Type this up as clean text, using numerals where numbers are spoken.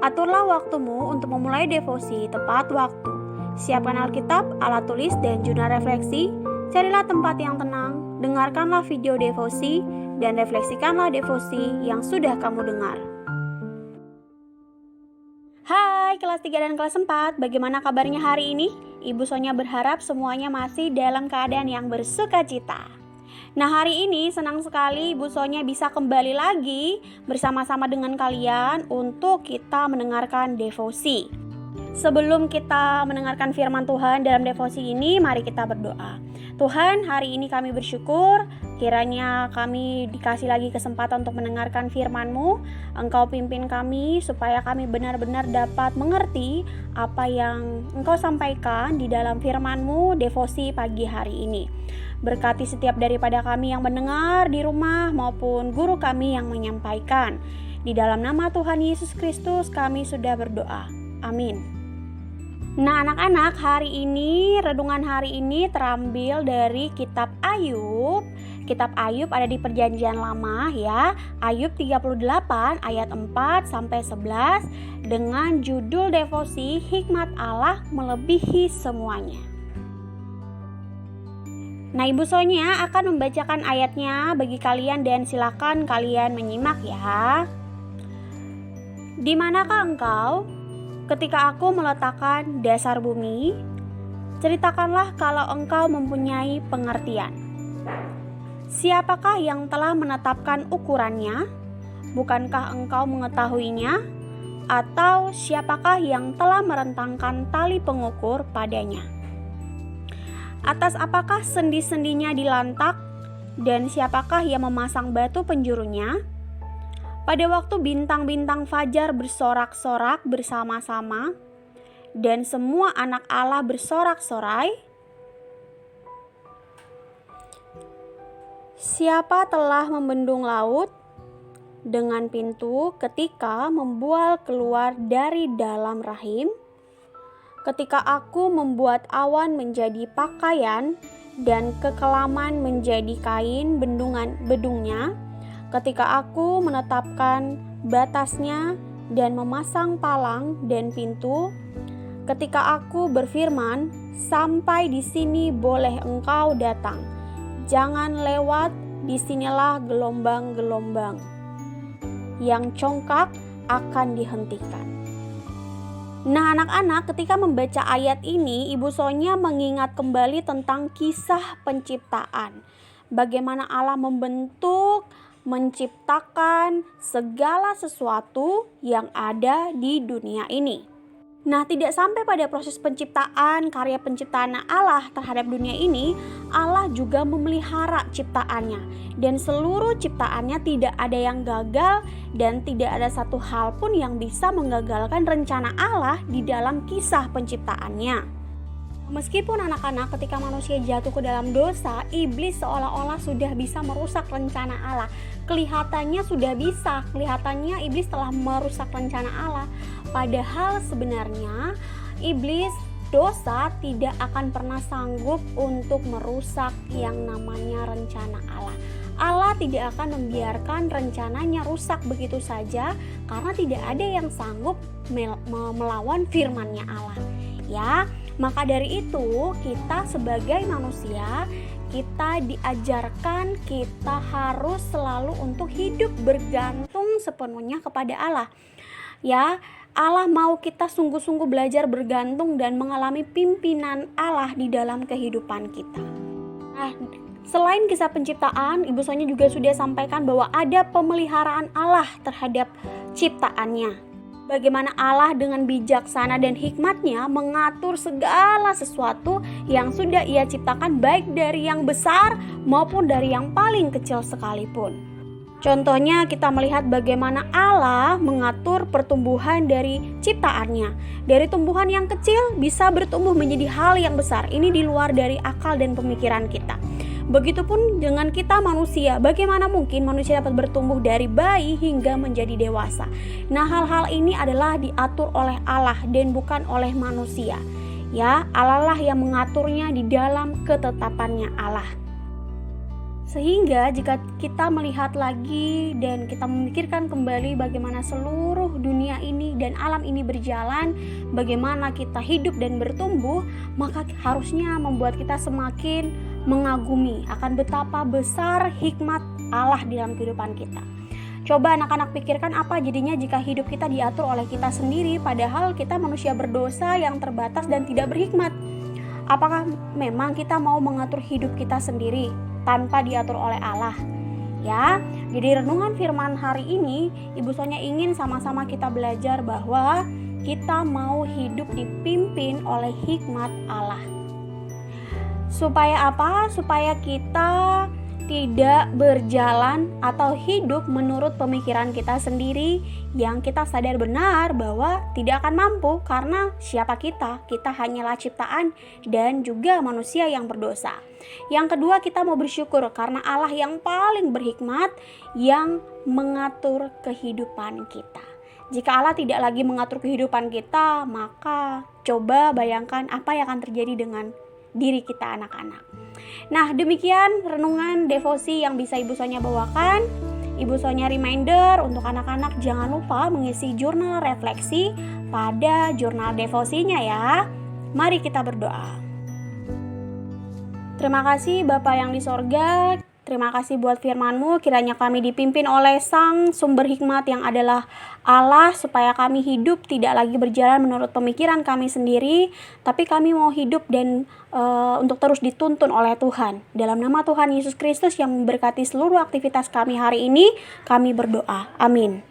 Aturlah waktumu untuk memulai devosi tepat waktu. Siapkan Alkitab, alat tulis, dan jurnal refleksi. Carilah tempat yang tenang, dengarkanlah video devosi, dan refleksikanlah devosi yang sudah kamu dengar. Hai kelas 3 dan kelas 4, bagaimana kabarnya hari ini? Ibu Sonya berharap semuanya masih dalam keadaan yang bersukacita. Nah, hari ini senang sekali Ibu Sonya bisa kembali lagi bersama-sama dengan kalian untuk kita mendengarkan devosi. Sebelum kita mendengarkan firman Tuhan dalam devosi ini, mari kita berdoa. Tuhan, hari ini kami bersyukur kiranya kami dikasih lagi kesempatan untuk mendengarkan firman-Mu. Engkau pimpin kami supaya kami benar-benar dapat mengerti apa yang Engkau sampaikan di dalam firman-Mu devosi pagi hari ini. Berkati setiap daripada kami yang mendengar di rumah maupun guru kami yang menyampaikan. Di dalam nama Tuhan Yesus Kristus kami sudah berdoa. Amin. Nah, anak-anak, hari ini renungan hari ini terambil dari kitab Ayub. Kitab Ayub ada di Perjanjian Lama ya. Ayub 38 ayat 4 sampai 11 dengan judul devosi Hikmat Allah Melebihi Semuanya. Nah, Ibu Sonya akan membacakan ayatnya bagi kalian dan silakan kalian menyimak ya. Di manakah engkau ketika aku meletakkan dasar bumi? Ceritakanlah kalau engkau mempunyai pengertian. Siapakah yang telah menetapkan ukurannya? Bukankah engkau mengetahuinya? Atau siapakah yang telah merentangkan tali pengukur padanya? Atas apakah sendi-sendinya dilantak, dan siapakah yang memasang batu penjurunya? Pada waktu bintang-bintang fajar bersorak-sorak bersama-sama, dan semua anak Allah bersorak-sorai, siapa telah membendung laut dengan pintu ketika membual keluar dari dalam rahim? Ketika aku membuat awan menjadi pakaian dan kekelaman menjadi kain bedungnya, ketika aku menetapkan batasnya dan memasang palang dan pintu, ketika aku berfirman, sampai di sini boleh engkau datang, jangan lewat, disinilah gelombang-gelombang yang congkak akan dihentikan. Nah, anak-anak, ketika membaca ayat ini, Ibu Sonya mengingat kembali tentang kisah penciptaan. Bagaimana Allah membentuk, menciptakan segala sesuatu yang ada di dunia ini. Nah, tidak sampai pada proses penciptaan, karya penciptaan Allah terhadap dunia ini, Allah juga memelihara ciptaannya. Dan seluruh ciptaannya tidak ada yang gagal dan tidak ada satu hal pun yang bisa menggagalkan rencana Allah di dalam kisah penciptaannya. Meskipun anak-anak ketika manusia jatuh ke dalam dosa, iblis seolah-olah sudah bisa merusak rencana Allah. Kelihatannya iblis telah merusak rencana Allah. Padahal sebenarnya iblis dosa tidak akan pernah sanggup untuk merusak yang namanya rencana Allah. Allah tidak akan membiarkan rencananya rusak begitu saja karena tidak ada yang sanggup melawan firman-Nya Allah. Ya, maka dari itu kita sebagai manusia, kita diajarkan kita harus selalu untuk hidup bergantung sepenuhnya kepada Allah. Ya, Allah mau kita sungguh-sungguh belajar bergantung dan mengalami pimpinan Allah di dalam kehidupan kita. Nah, selain kisah penciptaan, Ibu Sonya juga sudah sampaikan bahwa ada pemeliharaan Allah terhadap ciptaannya. Bagaimana Allah dengan bijaksana dan hikmatnya mengatur segala sesuatu yang sudah Ia ciptakan, baik dari yang besar maupun dari yang paling kecil sekalipun. Contohnya kita melihat bagaimana Allah mengatur pertumbuhan dari ciptaannya. Dari tumbuhan yang kecil bisa bertumbuh menjadi hal yang besar. Ini di luar dari akal dan pemikiran kita. Begitupun dengan kita manusia, bagaimana mungkin manusia dapat bertumbuh dari bayi hingga menjadi dewasa? Nah, hal-hal ini adalah diatur oleh Allah dan bukan oleh manusia. Ya, Allah lah yang mengaturnya di dalam ketetapannya Allah. Sehingga jika kita melihat lagi dan kita memikirkan kembali bagaimana seluruh dunia ini dan alam ini berjalan, bagaimana kita hidup dan bertumbuh, maka harusnya membuat kita semakin mengagumi akan betapa besar hikmat Allah di dalam kehidupan kita. Coba anak-anak pikirkan apa jadinya jika hidup kita diatur oleh kita sendiri, padahal kita manusia berdosa yang terbatas dan tidak berhikmat. Apakah memang kita mau mengatur hidup kita sendiri tanpa diatur oleh Allah? Ya, jadi renungan firman hari ini Ibu Sonia ingin sama-sama kita belajar bahwa kita mau hidup dipimpin oleh hikmat Allah. Supaya apa? Supaya kita tidak berjalan atau hidup menurut pemikiran kita sendiri yang kita sadar benar bahwa tidak akan mampu karena siapa kita? Kita hanyalah ciptaan dan juga manusia yang berdosa. Yang kedua, kita mau bersyukur karena Allah yang paling berhikmat yang mengatur kehidupan kita. Jika Allah tidak lagi mengatur kehidupan kita, maka coba bayangkan apa yang akan terjadi dengan diri kita anak-anak. Nah, demikian renungan devosi yang bisa Ibu Sonia bawakan. Ibu Sonia reminder untuk anak-anak jangan lupa mengisi jurnal refleksi pada jurnal devosinya ya. Mari kita berdoa. Terima kasih Bapa yang di sorga. Terima kasih buat firman-Mu, kiranya kami dipimpin oleh Sang Sumber Hikmat yang adalah Allah, supaya kami hidup tidak lagi berjalan menurut pemikiran kami sendiri, tapi kami mau hidup dan untuk terus dituntun oleh Tuhan. Dalam nama Tuhan Yesus Kristus yang memberkati seluruh aktivitas kami hari ini, kami berdoa. Amin.